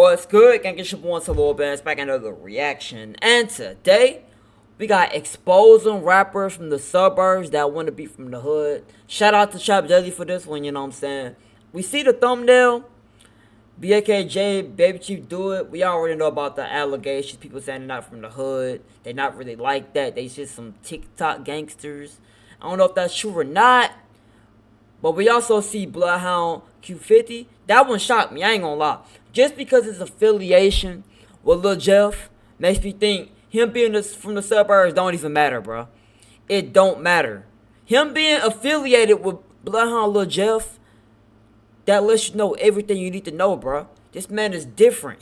What's good, Gangster Choppa suburban? It's back another reaction, and today we got exposing rappers from the suburbs that want to be from the hood. Shout out to Chop Jelly for this one, you know what I'm saying? We see the thumbnail, BAKJ, Baby Chief do it. We already know about the allegations. People saying they're not from the hood. They're not really like that. They just some TikTok gangsters. I don't know if that's true or not. But we also see Hound Q50. That one shocked me, I ain't gonna lie. Just because his affiliation with Lil Jeff makes me think him being from the suburbs don't even matter, bro. It don't matter. Him being affiliated with Bloodhound Lil Jeff, that lets you know everything you need to know, bro. This man is different.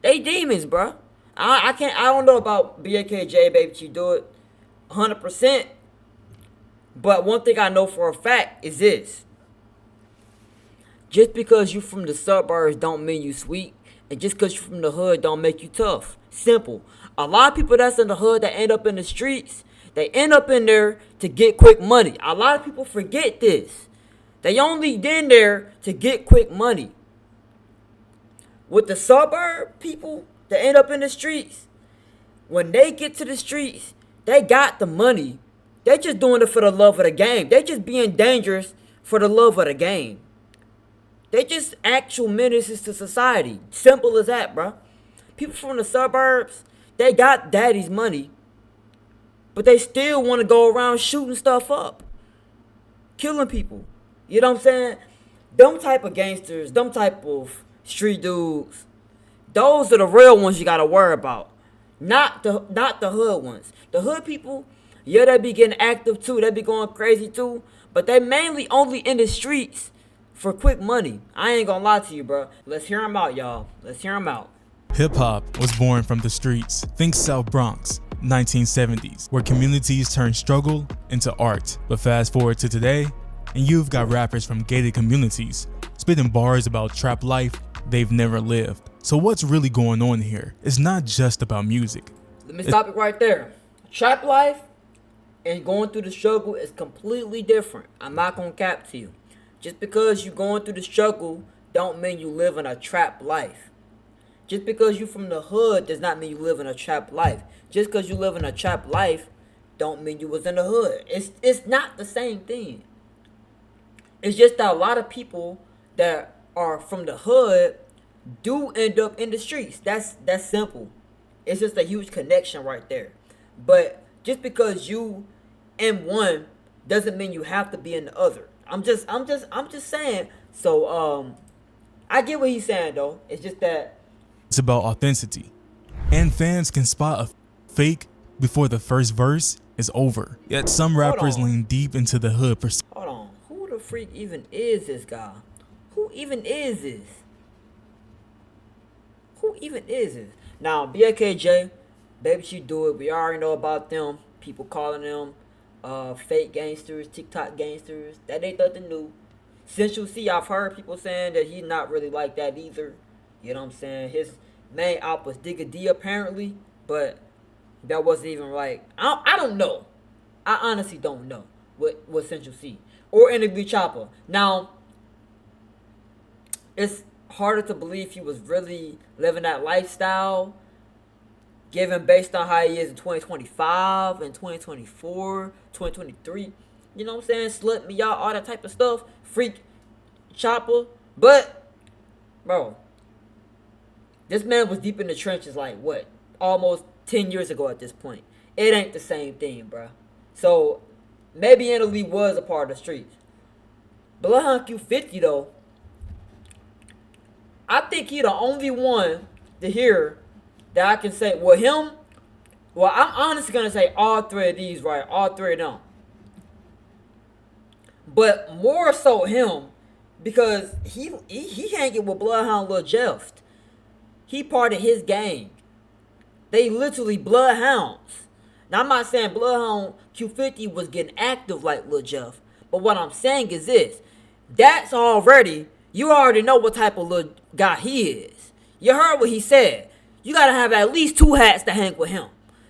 They demons, bro. I don't know about BAKJ, Baby Chief do it 100%. But one thing I know for a fact is this. Just because you from the suburbs don't mean you sweet. And just because you from the hood don't make you tough. Simple. A lot of people that's in the hood that end up in the streets, they end up in there to get quick money. A lot of people forget this. They only in there to get quick money. With the suburb people that end up in the streets, when they get to the streets, they got the money. They just doing it for the love of the game. They just being dangerous for the love of the game. They just actual menaces to society. Simple as that, bro. People from the suburbs, they got daddy's money, but they still want to go around shooting stuff up, killing people. You know what I'm saying? Them type of gangsters, them type of street dudes, those are the real ones you gotta worry about. Not the hood ones. The hood people, yeah, they be getting active too. They be going crazy too. But they mainly only in the streets for quick money. I ain't gonna lie to you, bro. Let's hear them out, y'all. Let's hear them out. Hip-hop was born from the streets. Think South Bronx, 1970s, where communities turned struggle into art. But fast forward to today, and you've got rappers from gated communities spitting bars about trap life they've never lived. So what's really going on here? It's not just about music. Let me stop it right there. Trap life and going through the struggle is completely different. I'm not gonna cap to you. Just because you going through the struggle don't mean you live in a trap life. Just because you from the hood does not mean you live in a trap life. Just because you live in a trap life don't mean you was in the hood. It's not the same thing. It's just that a lot of people that are from the hood do end up in the streets. That's simple. It's just a huge connection right there. But just because you in one doesn't mean you have to be in the other. I'm just saying. So I get what he's saying though. It's just that it's about authenticity. And fans can spot a fake before the first verse is over. Yet some rappers lean deep into the hood. Hold on. Who the freak even is this guy? Who even is this? Who even is this? Now, BAKJ, Baby Chief do it. We already know about them. People calling them fake gangsters, TikTok gangsters. That ain't nothing new. Central C, I've heard people saying that he's not really like that either. You know what I'm saying? His main op was Digga D apparently, but that wasn't even like I don't know. I honestly don't know what Central C or NLE Choppa. Now, it's harder to believe he was really living that lifestyle, given based on how he is in 2025 and 2024, 2023. You know what I'm saying? Slut me out, all that type of stuff. Freak Chopper. But, bro, this man was deep in the trenches like, what? Almost 10 years ago at this point. It ain't the same thing, bro. So, maybe NLE was a part of the streets. But Hound Q50, though, I think he the only one to hear that I can say, well, him, well, I'm honestly going to say all three of these, right? All three of them. But more so him, because he hanging with Bloodhound Lil Jeff. He part of his gang. They literally bloodhounds. Now, I'm not saying Bloodhound Q50 was getting active like Lil Jeff. But what I'm saying is this. That's already, you already know what type of little guy he is. You heard what he said. You got to have at least 2 hats to hang with him.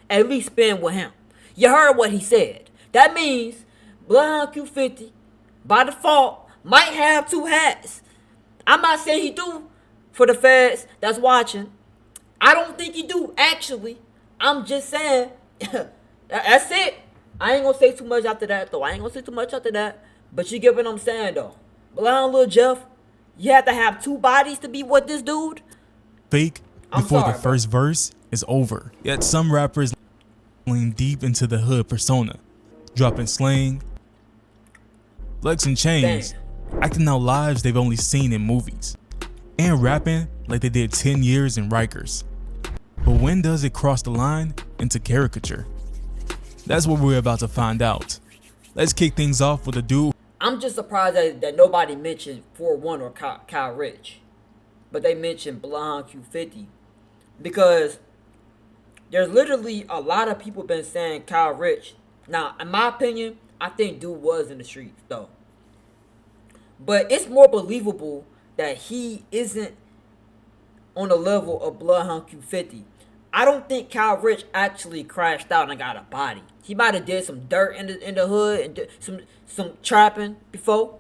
At least spend with him. You heard what he said. That means Bloodhound Q50, by default, might have 2 hats. I'm not saying he do for the feds that's watching. I don't think he do, actually. I'm just saying. That's it. I ain't gonna say too much after that, though. But you get what I'm saying, though. Bloodhound Lil Jeff, you have to have two bodies to be with this dude. Fake before the first verse is over. Yet some rappers lean deep into the hood persona, dropping slang, flexing chains, acting out lives they've only seen in movies, and rapping like they did 10 years in Rikers. But when does it cross the line into caricature? That's what we're about to find out. Let's kick things off with a dude. I'm just surprised that nobody mentioned 4-1 or Kyle Rich. But they mentioned Hound Q50. Because there's literally a lot of people been saying Kyle Rich. Now, in my opinion, I think dude was in the streets, though. But it's more believable that he isn't on the level of Bloodhound Q50. I don't think Kyle Rich actually crashed out and got a body. He might have did some dirt in the hood and did some trapping before.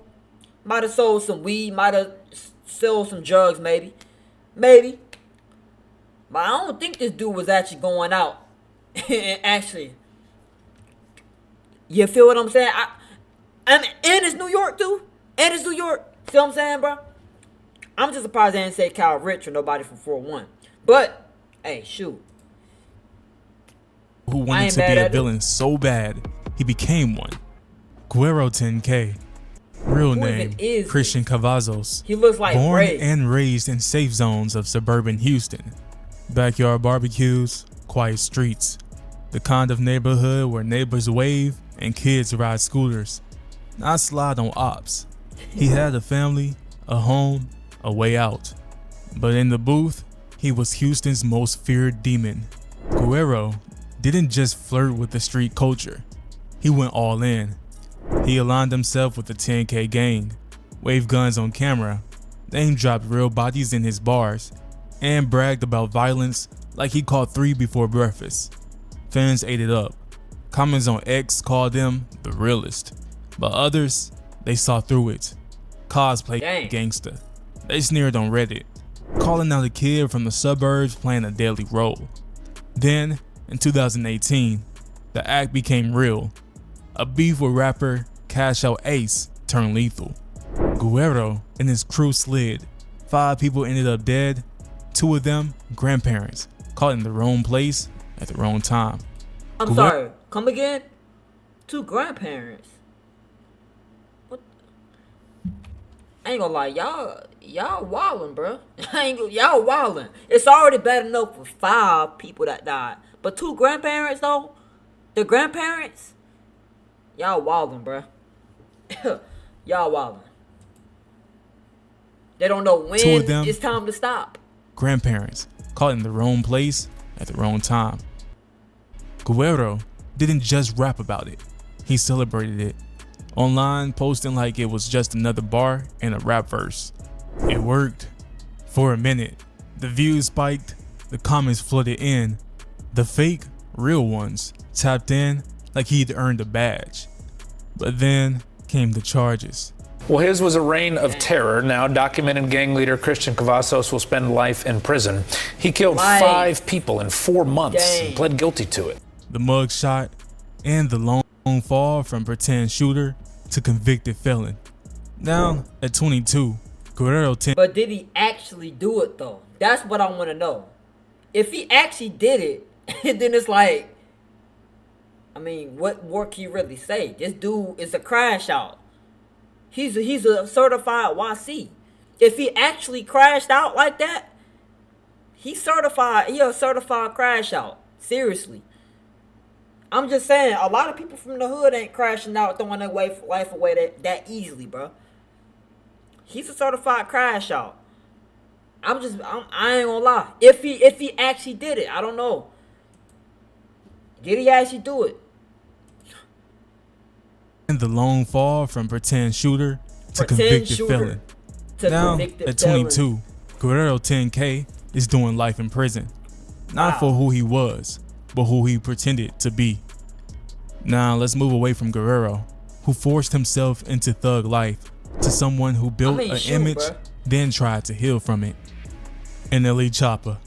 Might have sold some weed. Might have sold some drugs, maybe. But I don't think this dude was actually going out. Actually, you feel what I'm saying? And it's New York too. And it's New York. See what I'm saying, bro? I'm just surprised they didn't say Kyle Rich or nobody from 4-1. But hey, shoot. Who wanted to be a villain so bad, he became one. Guero 10K. Real name, Christian Cavazos. He looks like born Ray. And raised in safe zones of suburban Houston. Backyard barbecues, quiet streets. The kind of neighborhood where neighbors wave and kids ride scooters. Not slide on ops. He had a family, a home, a way out. But in the booth, he was Houston's most feared demon. Guero didn't just flirt with the street culture. He went all in. He aligned himself with the 10K gang, waved guns on camera, name dropped real bodies in his bars, and bragged about violence like he caught 3 before breakfast. Fans ate it up. Comments on X called him the realest, but others, they saw through it. Cosplay Gangster. They sneered on Reddit, calling out a kid from the suburbs playing a deadly role. Then, in 2018, the act became real. A beef with rapper Cash Out Ace turned lethal. Guero and his crew slid. 5 people ended up dead. 2 of them, grandparents, caught in the wrong place at the wrong time. I'm sorry, come again? 2 grandparents. What? I ain't gonna lie, y'all wildin', bro. Y'all wildin'. It's already bad enough for 5 people that died, but 2 grandparents though. The grandparents, y'all wildin', bro. Y'all wildin'. They don't know when 2 of them, it's time to stop. Grandparents caught in the wrong place at the wrong time. Guero didn't just rap about it, he celebrated it. Online, posting like it was just another bar and a rap verse. It worked. For a minute, the views spiked, the comments flooded in. The fake, real ones tapped in like he'd earned a badge. But then came the charges. Well, his was a reign of terror. Now, documented gang leader Christian Cavazos will spend life in prison. He killed 5 people in 4 months and pled guilty to it. The mugshot and the long fall from pretend shooter to convicted felon. Now, at 22, Guero 10. But did he actually do it though? That's what I want to know. If he actually did it, then it's like, I mean, what more can you really say? This dude is a crash out. He's a certified YC. If he actually crashed out like that, he's certified. He a certified crash out. Seriously. I'm just saying, a lot of people from the hood ain't crashing out, throwing their life away that easily, bro. He's a certified crash out. I ain't gonna lie. If he actually did it, I don't know. Did he actually do it? The long fall from pretend shooter to convicted felon. Now, at 22, Guero 10K is doing life in prison. Not for who he was, but who he pretended to be. Now, let's move away from Guero, who forced himself into thug life, to someone who built an image, then tried to heal from it. NLE Choppa.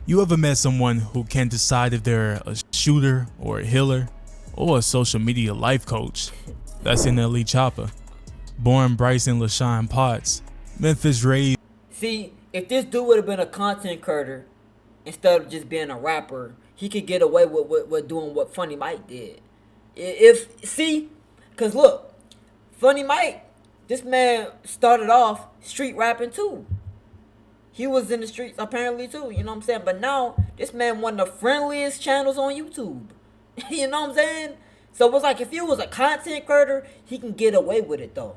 You ever met someone who can't decide if they're a shooter or a healer or a social media life coach? That's NLE Choppa. Born Bryson LaShawn Potts, Memphis raised. See, if this dude would have been a content creator instead of just being a rapper, he could get away with doing what Funny Mike did. Cause look, Funny Mike, this man started off street rapping too. He was in the streets apparently too, you know what I'm saying? But now, this man one of the friendliest channels on YouTube. You know what I'm saying? So it's like, if he was a content creator, he can get away with it though.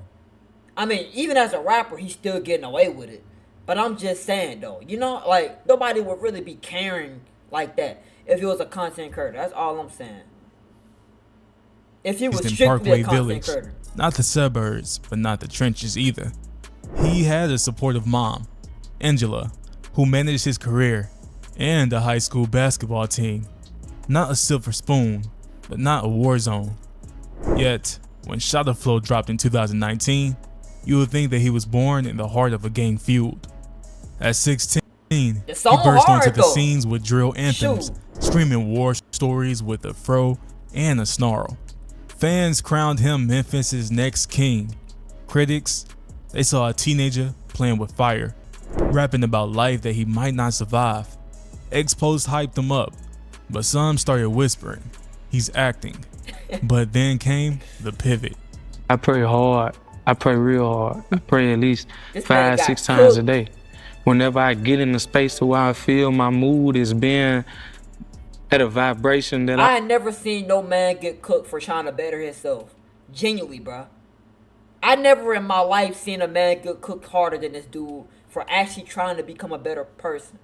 I mean, even as a rapper, he's still getting away with it. But I'm just saying though, you know, like, nobody would really be caring like that if he was a content creator. That's all I'm saying. If he was in strictly Parkway a content Village, creator. not the suburbs, but not the trenches either. He had a supportive mom, Angela, who managed his career and a high school basketball team. Not a silver spoon, but not a war zone. Yet, when Shot of Flow dropped in 2019, you would think that he was born in the heart of a gang feud. At 16, he burst onto the scenes with drill anthems, screaming war stories with a fro and a snarl. Fans crowned him Memphis's next king. Critics, they saw a teenager playing with fire, rapping about life that he might not survive. X-Post hyped him up, but some started whispering, he's acting. But then came the pivot. I pray hard. I pray real hard. I pray at least 5-6 times a day. Whenever I get in the space to where I feel my mood is being at a vibration that I ain't never seen no man get cooked for trying to better himself. Genuinely, bro. I never in my life seen a man get cooked harder than this dude for actually trying to become a better person.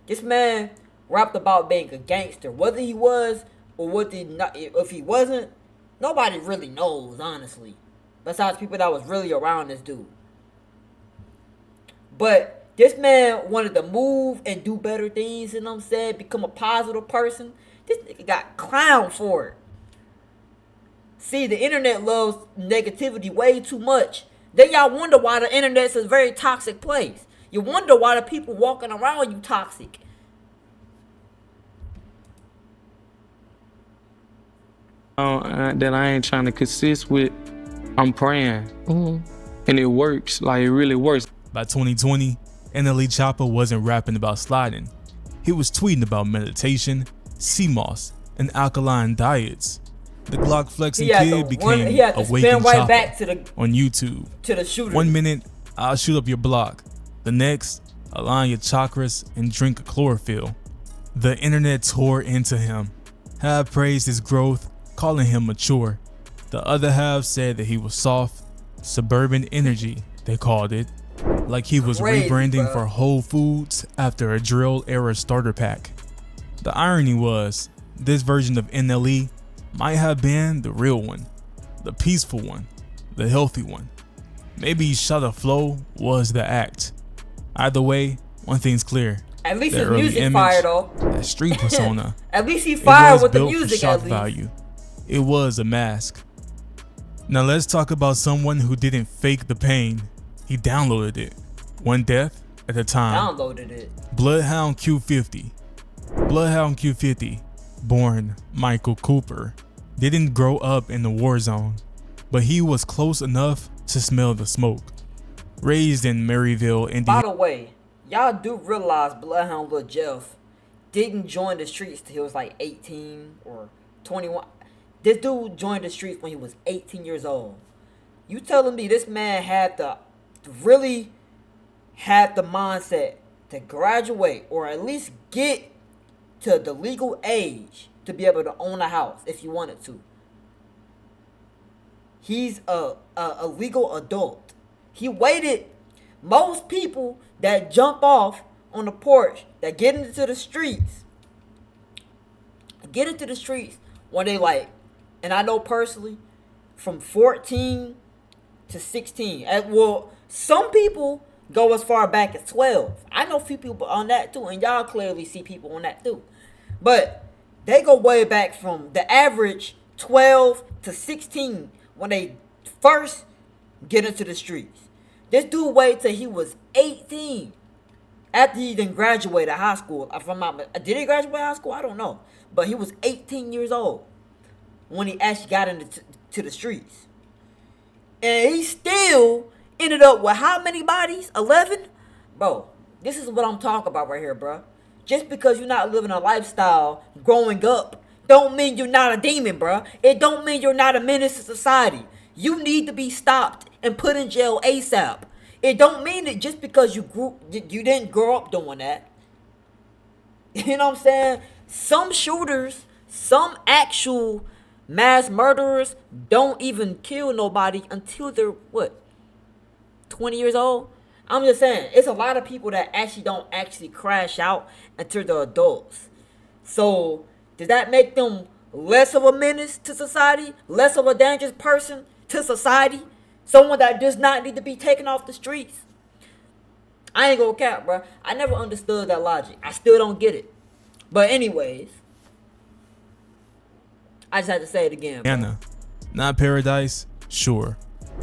This man rapped about being a gangster. Whether he was or if he wasn't, nobody really knows, honestly. Besides people that was really around this dude. But this man wanted to move and do better things, you know what I'm saying? Become a positive person. This nigga got clowned for it. See, the internet loves negativity way too much. Then y'all wonder why the internet's a very toxic place. You wonder why the people walking around you toxic. That I ain't trying to consist with, I'm praying. And it works, like it really works. By 2020, NLE Choppa wasn't rapping about sliding. He was tweeting about meditation, sea moss, and alkaline diets. The Glock flexing kid became Awakened Choppa back to the, on YouTube. To the shooter. 1 minute, I'll shoot up your block. The next, align your chakras and drink a chlorophyll. The internet tore into him. Half praised his growth, calling him mature. The other half said that he was soft, suburban energy, they called it. Like he was rebranding for Whole Foods after a drill era starter pack. The irony was, this version of NLE might have been the real one, the peaceful one, the healthy one. Maybe Shot of Flow was the act. Either way, one thing's clear. At least his music fire though. That street persona. At least he fired with the music at least. Value. It was a mask. Now let's talk about someone who didn't fake the pain. He downloaded it. One death at a time. Downloaded it. Hound Q50. Hound Q50, born Michael Cooper, didn't grow up in the war zone, but he was close enough to smell the smoke. Raised in Maryville, Indiana. By the way, y'all do realize Bloodhound Lil Jeff didn't join the streets till he was like 18 or 21. This dude joined the streets when he was 18 years old. You telling me this man had the mindset to graduate or at least get to the legal age to be able to own a house if he wanted to. He's a legal adult. He waited. Most people that jump off on the porch, that get into the streets when they like, and I know personally, from 14 to 16. Well, some people go as far back as 12. I know a few people on that too, and y'all clearly see people on that too. But they go way back from the average 12 to 16 when they first get into the streets. This dude waited till he was 18 After he then graduated high school. Did he graduate high school? I don't know. But he was 18 years old when he actually got into to the streets. And he still ended up with how many bodies? 11? Bro, this is what I'm talking about right here, bro. Just because you're not living a lifestyle growing up, don't mean you're not a demon, bro. It don't mean you're not a menace to society. You need to be stopped and put in jail ASAP. It don't mean that just because you didn't grow up doing that. You know what I'm saying? Some shooters, some actual mass murderers don't even kill nobody until they're, what, 20 years old? I'm just saying, it's a lot of people that actually don't actually crash out until they're adults. So, does that make them less of a menace to society? Less of a dangerous person to society? Someone that does not need to be taken off the streets? I ain't gonna cap, bro. I never understood that logic. I still don't get it. But anyways, I just had to say it again, bro. Anna, not paradise, sure,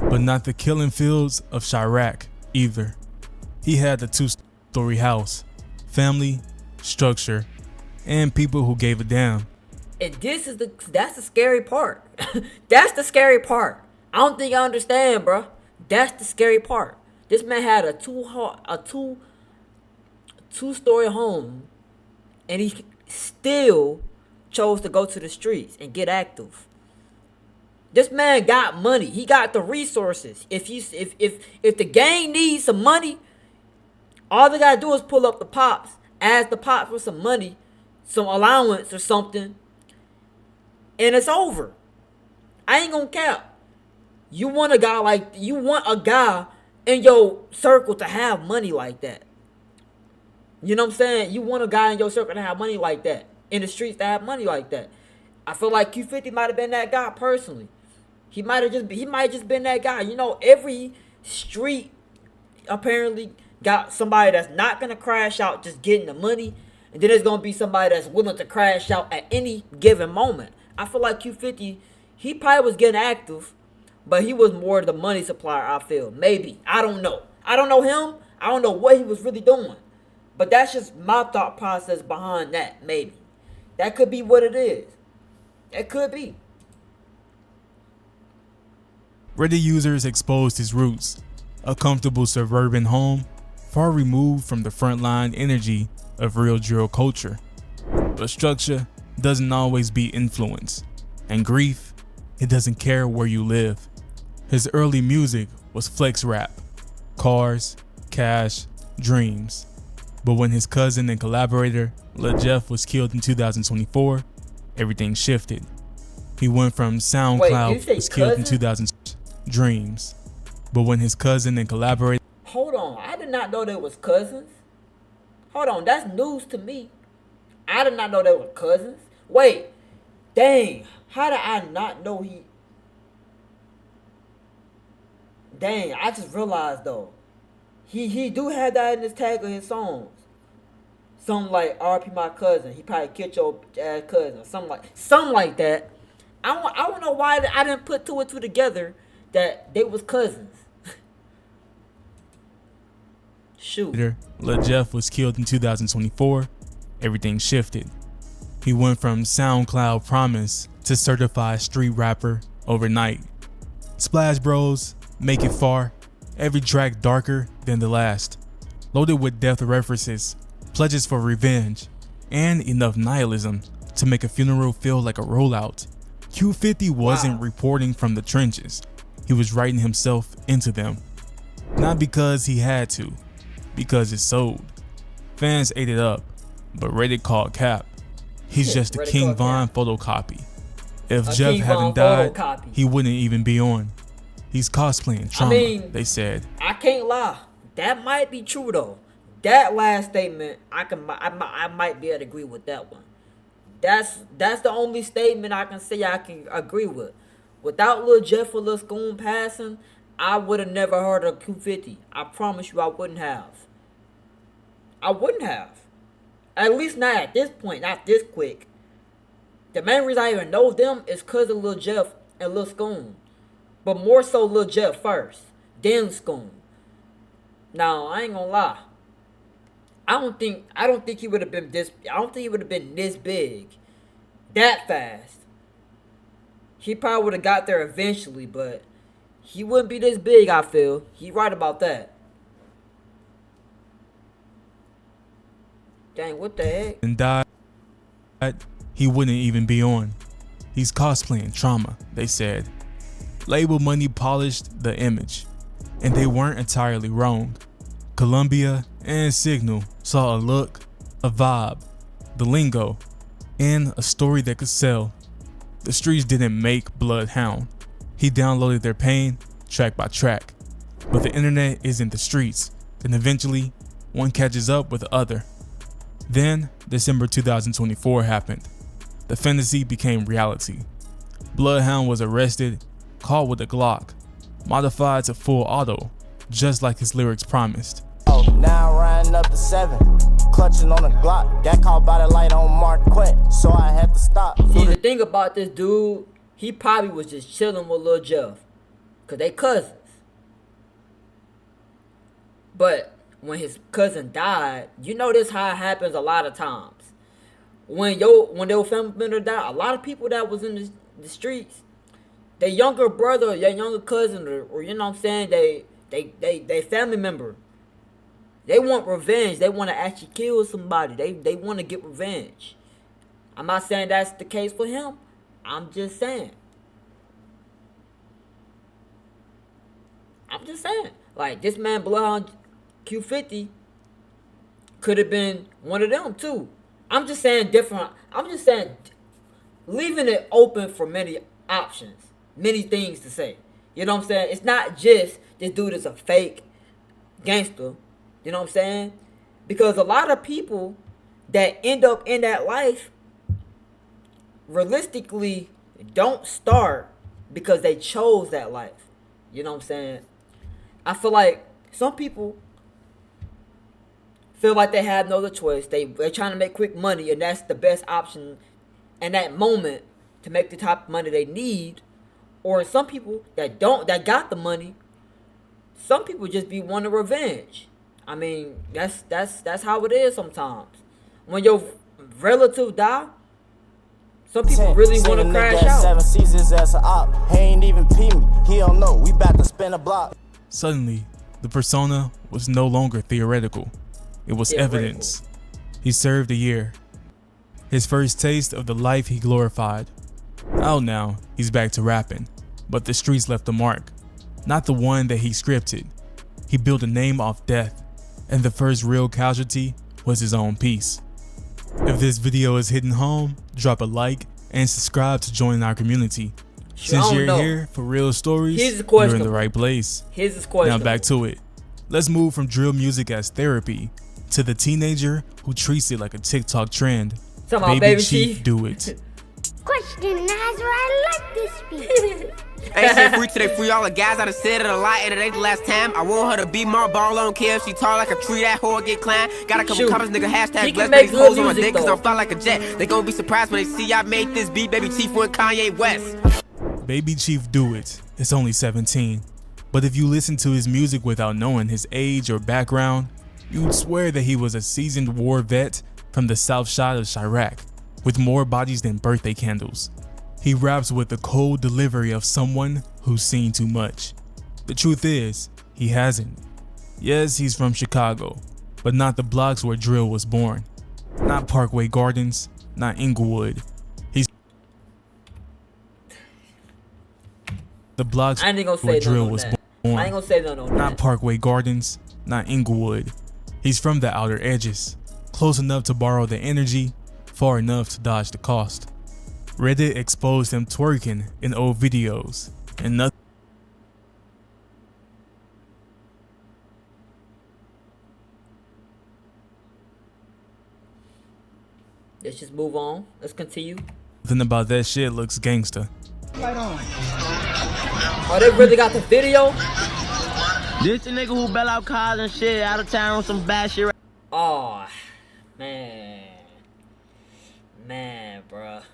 but not the killing fields of Chirac either. He had a 2-story house, family, structure, and people who gave a damn. And that's the scary part. That's the scary part. I don't think I understand, bro. That's the scary part. This man had a two-story home, and he still chose to go to the streets and get active. This man got money. He got the resources. If the gang needs some money, all they gotta do is pull up the pops, ask the pops for some money, some allowance or something, and it's over. I ain't gonna cap. You want a guy in your circle to have money like that. You know what I'm saying? You want a guy in your circle to have money like that. In the streets to have money like that. I feel like Q50 might have been that guy personally. He might have just been that guy. You know, every street apparently got somebody that's not gonna crash out just getting the money, and then there's gonna be somebody that's willing to crash out at any given moment. I feel like Q50, he probably was getting active, but he was more the money supplier, I feel. Maybe. I don't know. I don't know him. I don't know what he was really doing. But that's just my thought process behind that, maybe. That could be what it is. It could be. Reddit users exposed his roots, a comfortable suburban home, far removed from the frontline energy of real drill culture. But structure doesn't always be influence, and grief, it doesn't care where you live. His early music was flex rap, cars, cash, dreams. But when his cousin and collaborator, Lil Jeff, was killed in 2024, everything shifted. He went from SoundCloud was killed in 2000 dreams. But when his cousin and collaborator... Hold on, I did not know they was cousins. Hold on, that's news to me. I did not know they were cousins. Wait, dang, how did I not know he... Dang, I just realized though. He do have that in his tag of his songs. Something like RP my cousin. He probably killed your ass cousin. Something like that. I don't know why I didn't put two and two together that they was cousins. Shoot. Lil Jeff was killed in 2024. Everything shifted. He went from SoundCloud promise to certified street rapper overnight. Splash Bros, Make It Far, every track darker than the last, loaded with death references, pledges for revenge, and enough nihilism to make a funeral feel like a rollout. Q50 wasn't reporting from the trenches. He was writing himself into them. Not because he had to, because it sold. Fans ate it up, but Reddit called cap. He's just a King Von photocopy. If Jeff hadn't died, he wouldn't even be on. He's cosplaying trauma, they said. I can't lie. That might be true though. That last statement, I might be able to agree with that one. That's the only statement I can say I can agree with. Without Lil Jeff or Lil Scoon passing, I would have never heard of Q50. I promise you I wouldn't have. I wouldn't have. At least not at this point, not this quick. The main reason I even know them is because of Lil Jeff and Lil Scoon. But more so Lil Jeff first, then Scoon. Now, I ain't gonna lie. I don't think he would have been this. I don't think he would have been this big, that fast. He probably would have got there eventually, but he wouldn't be this big. I feel he right about that. Dang, what the heck? And died, he wouldn't even be on. He's cosplaying trauma, they said. Label money polished the image, and they weren't entirely wrong. Columbia and Signal saw a look, a vibe, the lingo, and a story that could sell. The streets didn't make Bloodhound. He downloaded their pain track by track. But the internet isn't the streets, and eventually one catches up with the other. Then December 2024 happened. The fantasy became reality. Bloodhound was arrested, caught with a Glock, modified to full auto, just like his lyrics promised. Now riding up to 7, clutching on a Glock, got caught by the light on Marquette, so I had to stop. See, the thing about this dude, he probably was just chilling with Lil Jeff, cause they cousins. But when his cousin died, you know this how it happens a lot of times. When your family member died, a lot of people that was in the streets, their younger brother, their younger cousin, or you know what I'm saying, they family member. They want revenge. They want to actually kill somebody. They want to get revenge. I'm not saying that's the case for him. I'm just saying. Like, this man, Hound Q50, could have been one of them, too. I'm just saying different. I'm just saying leaving it open for many options. Many things to say. You know what I'm saying? It's not just this dude is a fake gangster. You know what I'm saying? Because a lot of people that end up in that life realistically don't start because they chose that life. You know what I'm saying? I feel like some people feel like they have no other choice. They're trying to make quick money, and that's the best option in that moment to make the type of money they need. Or some people that got the money, some people just be wanting revenge. I mean, that's how it is sometimes. When your relative die, some people really want to crash out. 7 seasons as an op. He ain't even pee me. He don't know. We about to spin a block. Suddenly, the persona was no longer theoretical. It was evidence. He served a year. His first taste of the life he glorified. Out now, he's back to rapping. But the streets left a mark. Not the one that he scripted. He built a name off death. And the first real casualty was his own piece. If this video is hitting home, drop a like and subscribe to join our community. Since you're here for real stories, you're in the right place. Now back to it. Let's move from drill music as therapy to the teenager who treats it like a TikTok trend. Baby Chief do it. Question, Nazra, I like this beat. Ain't shit free till they free all the guys. I done said it a lot, and it ain't the last time. I want her to be my ball, I don't care if she tall like a tree, that whore get climbed. Got a couple comments, nigga, hashtag blessed, but these hoes on my dick, cause I'm fly like a jet. They gon' be surprised when they see I made this beat. Baby Chief went Kanye West. Baby Chief do it. It's only 17. But if you listen to his music without knowing his age or background, you'd swear that he was a seasoned war vet from the south side of Chirac, with more bodies than birthday candles. He raps with the cold delivery of someone who's seen too much. The truth is, he hasn't. Yes, he's from Chicago, but not the blocks where drill was born. Not Parkway Gardens, not Inglewood. He's the blocks where drill was born. I ain't gonna say no. Not Parkway Gardens, not Inglewood. He's from the outer edges, close enough to borrow the energy, far enough to dodge the cost. Reddit exposed him twerking in old videos, and nothing. Let's just move on. Let's continue. Nothing about that shit looks gangster. Oh, they really got the video? This the nigga who bail out cars and shit out of town on some bad shit. Oh, man. Man, bruh.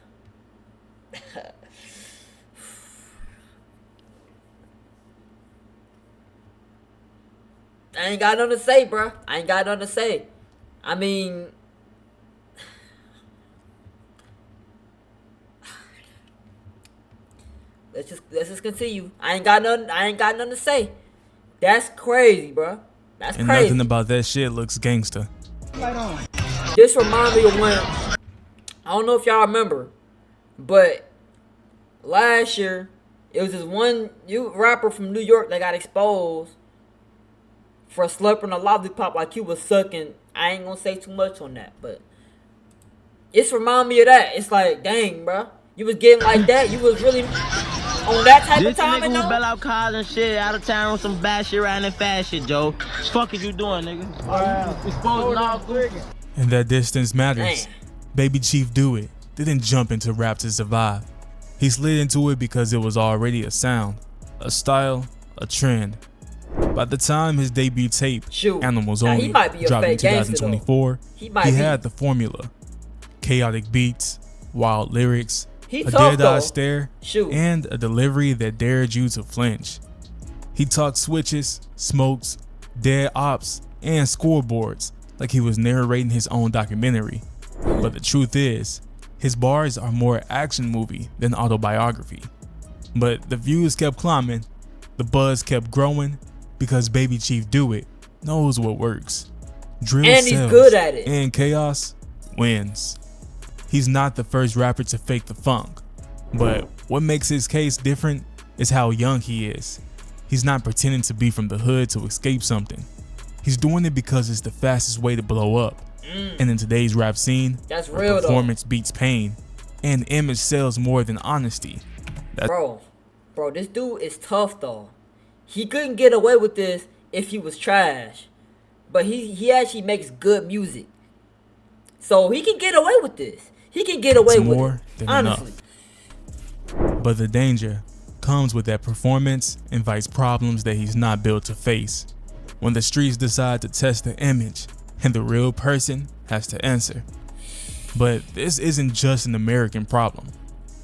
I ain't got nothing to say, bruh. I ain't got nothing to say. I mean, let's just continue. I ain't got nothing to say. That's crazy, bro. That's and crazy. Nothing about that shit looks gangster. This reminds me of when, I don't know if y'all remember, but last year it was this one rapper from New York that got exposed for slurping a lollipop like he was sucking. I ain't gonna say too much on that, but it's remind me of that. It's like, dang, bro, you was getting like that. You was really on that type of time. This nigga who bail out cars and shit out of town on some bad shit riding fast shit, Joe. Fuck is you doing, nigga? Exposing all good. And that distance matters. Dang. Baby Chief Do It didn't jump into rap to survive. He slid into it because it was already a sound, a style, a trend. By the time his debut tape, Animals Now, Only, dropped in 2024, he had the formula. Chaotic beats, wild lyrics, a dead-eye stare, and a delivery that dared you to flinch. He talked switches, smokes, dead ops, and scoreboards like he was narrating his own documentary. But the truth is, his bars are more action movie than autobiography. But the views kept climbing, the buzz kept growing, because Baby Chief Do It knows what works. Drill and he's good at it. And chaos wins. He's not the first rapper to fake the funk, but what makes his case different is how young he is. He's not pretending to be from the hood to escape something. He's doing it because it's the fastest way to blow up. And in today's rap scene, that's real performance beats pain, and image sells more than honesty. Bro, this dude is tough though. He couldn't get away with this if he was trash, but he actually makes good music, so he can get away with this. He can get away with more than honestly. Enough. But the danger comes with that performance invites problems that he's not built to face. When the streets decide to test the image, and the real person has to answer. But this isn't just an American problem.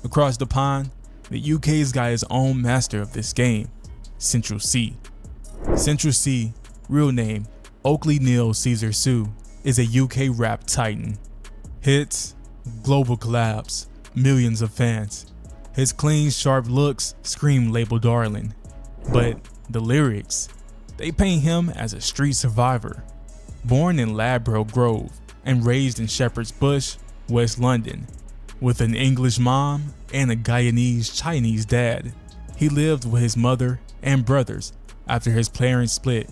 Across the pond, the UK's got his own master of this game, Central C. Central C, real name Oakley Neil Caesar Sue, is a UK rap titan. Hits, global collabs, millions of fans. His clean, sharp looks scream label darling. But the lyrics, they paint him as a street survivor. Born in Ladbroke Grove and raised in Shepherd's Bush, West London, with an English mom and a Guyanese Chinese dad. He lived with his mother and brothers after his parents split.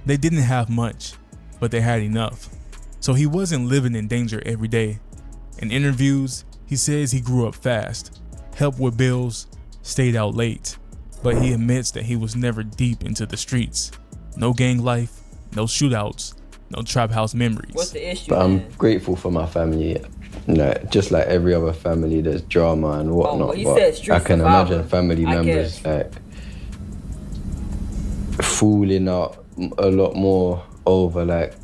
They didn't have much, but they had enough. So he wasn't living in danger every day. In interviews, he says he grew up fast, helped with bills, stayed out late, but he admits that he was never deep into the streets. No gang life, no shootouts, no trap house memories. What's the issue? But I'm grateful for my family. You know, just like every other family, there's drama and whatnot. But I can imagine family members like falling out a lot more over like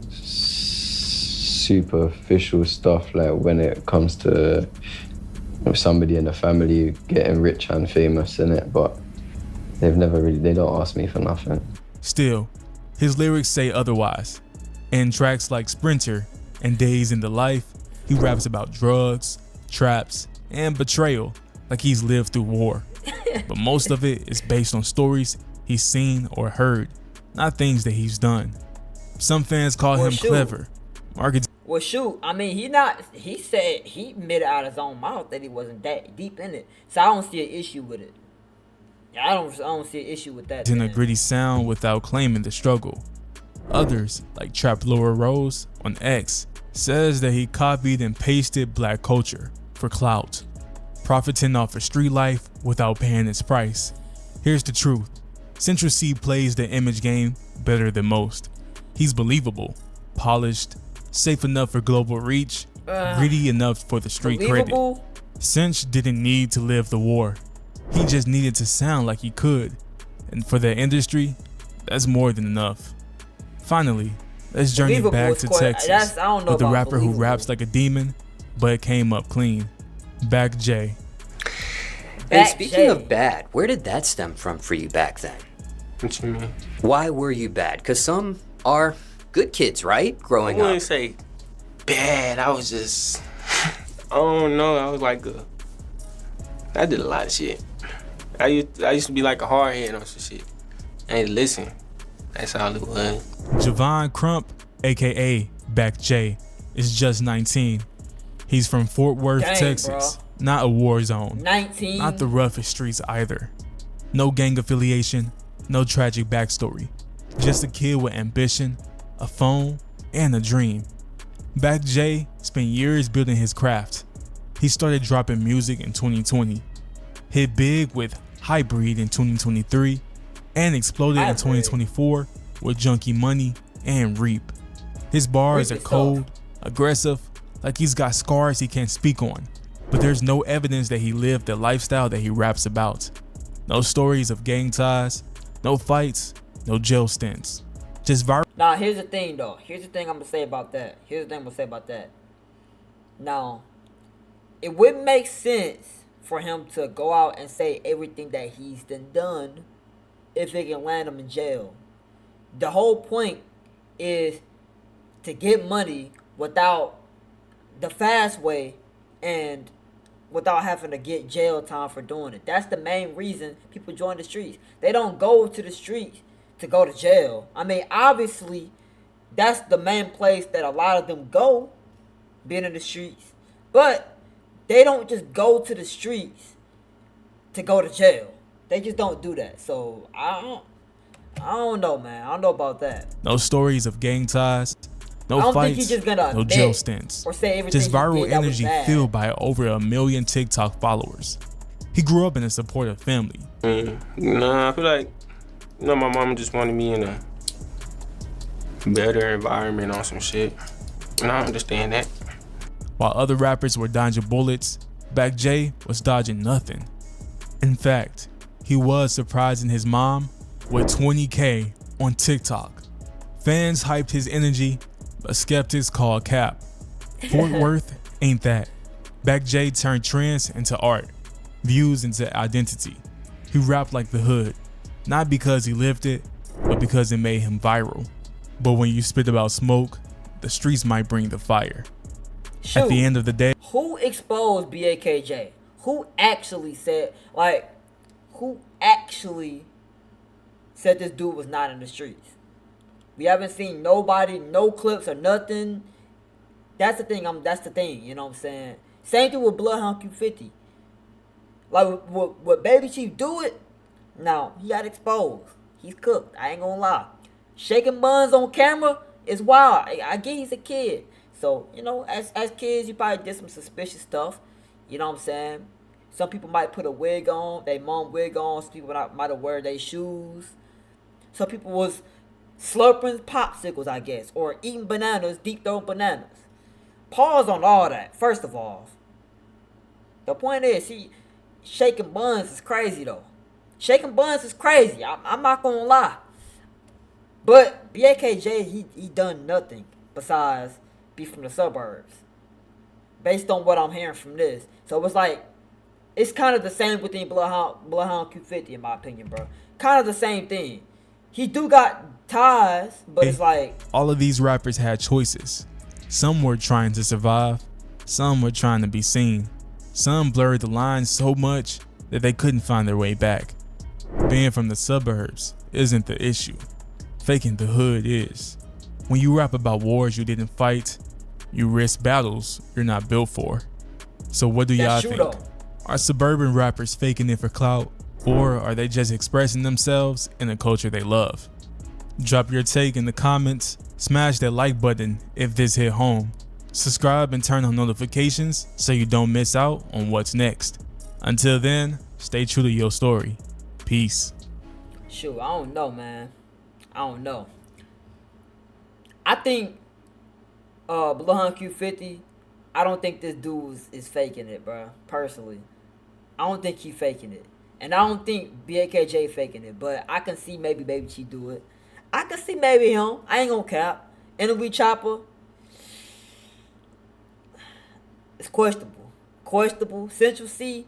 superficial stuff, like when it comes to somebody in the family getting rich and famous in it. But they don't ask me for nothing. Still, his lyrics say otherwise. In tracks like Sprinter and Days in the Life, he raps about drugs, traps, and betrayal like he's lived through war. But most of it is based on stories he's seen or heard, not things that he's done. Some fans call him clever. Well, shoot, I mean, he said he admitted out of his own mouth that he wasn't that deep in it. So I don't see an issue with it. I don't see an issue with that. In a gritty sound without claiming the struggle. Others, like Trap Laura Rose on X, says that he copied and pasted black culture for clout, profiting off of street life without paying its price. Here's the truth. Central C plays the image game better than most. He's believable, polished, safe enough for global reach, gritty enough for the street credit. Cinch didn't need to live the war. He just needed to sound like he could. And for the industry, that's more than enough. Finally, let's journey back to Texas with the rapper who raps like a demon, but came up clean. Back J. And speaking of bad, where did that stem from for you back then? What you mean? Why were you bad? Because some are good kids, right? Growing I wouldn't up. say bad. I was just, I don't know. I was like I did a lot of shit. I used to be like a hardhead on some shit. I ain't listen. That's all it was. Javon Crump, aka Back J, is just 19. He's from Fort Worth, Texas. Bro. Not a war zone. 19. Not the roughest streets either. No gang affiliation, no tragic backstory. Just a kid with ambition, a phone, and a dream. Back J spent years building his craft. He started dropping music in 2020, hit big with Hybrid in 2023, and exploded in 2024 with Junkie Money and Reap. His bars are cold, aggressive, like he's got scars he can't speak on, but there's no evidence that he lived the lifestyle that he raps about. No stories of gang ties, no fights, no jail stints. Just viral. Now, here's the thing though. Here's the thing I'm gonna say about that. Now, it wouldn't make sense for him to go out and say everything that he's done if it can land him in jail. The whole point is to get money without the fast way and without having to get jail time for doing it. That's the main reason people join the streets. They don't go to the streets to go to jail. I mean, obviously, that's the main place that a lot of them go, being in the streets. But they don't just go to the streets to go to jail. They just don't do that. So I don't know, man. I don't know about that. No stories of gang ties, no fights, no jail stints. Or say everything just viral energy fueled by over 1 million TikTok followers. He grew up in a supportive family. Nah, I feel like, my mama just wanted me in a better environment on some shit. And I understand that. While other rappers were dodging bullets, Back J was dodging nothing. In fact, he was surprising his mom with 20K on TikTok. Fans hyped his energy, but skeptics called cap. Fort Worth ain't that. Back J turned trends into art, views into identity. He rapped like the hood, not because he lived it, but because it made him viral. But when you spit about smoke, the streets might bring the fire. Shoot, at the end of the day, who exposed BAKJ? Who actually said this dude was not in the streets? We haven't seen nobody, no clips or nothing. That's the thing. You know what I'm saying? Same thing with Bloodhound Q50. Like with Baby Chief do it. Now he got exposed. He's cooked. I ain't gonna lie. Shaking buns on camera is wild. I get he's a kid. So, as kids, you probably did some suspicious stuff. You know what I'm saying? Some people might put a wig on, they mom wig on. Some people might have wear their shoes. Some people was slurping popsicles, I guess, or eating bananas, deep throat bananas. Pause on all that, first of all. The point is, shaking buns is crazy, though. Shaking buns is crazy. I'm not gonna lie. But BAKJ, he done nothing besides be from the suburbs, based on what I'm hearing from this. So it's kind of the same within Bloodhound Q50, in my opinion, bro. Kind of the same thing. He do got ties, but it's like all of these rappers had choices. Some were trying to survive, some were trying to be seen. Some blurred the lines so much that they couldn't find their way back. Being from the suburbs isn't the issue. Faking the hood is. When you rap about wars you didn't fight, you risk battles you're not built for. So what do y'all think? Are suburban rappers faking it for clout, or are they just expressing themselves in a culture they love? Drop your take in the comments, smash that like button if this hit home. Subscribe and turn on notifications so you don't miss out on what's next. Until then, stay true to your story. Peace. Shoot, I don't know, man. I don't know. I think Bloodhound Q50, I don't think this dude is faking it, bro. Personally, I don't think he faking it, and I don't think BAKJ faking it. But I can see maybe Baby Chief do it. I can see maybe him. I ain't gonna cap. NLE Choppa, it's questionable. Central C,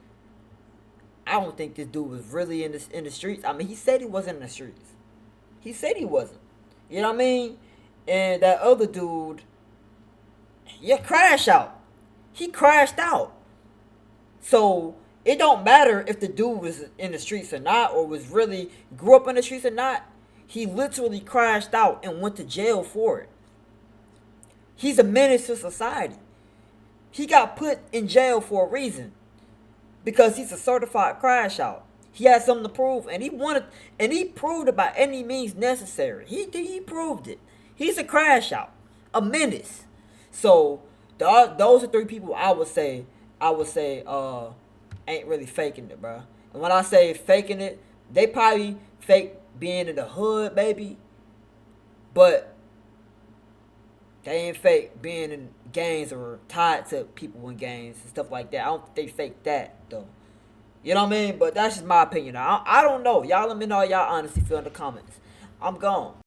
I don't think this dude was really in the streets. I mean, he said he wasn't in the streets. He said he wasn't. You know what I mean? And that other dude, crash out. He crashed out. So it don't matter if the dude was in the streets or not, or was really grew up in the streets or not. He literally crashed out and went to jail for it. He's a menace to society. He got put in jail for a reason. Because he's a certified crash out. He had something to prove, and he proved it by any means necessary. He proved it. He's a crash out, a menace. So those are three people I would say ain't really faking it, bro. And when I say faking it, they probably fake being in the hood, maybe, but they ain't fake being in gangs or tied to people in gangs and stuff like that. I don't think they fake that though. You know what I mean? But that's just my opinion. I don't know. Y'all let me know y'all honestly feel in the comments. I'm gone.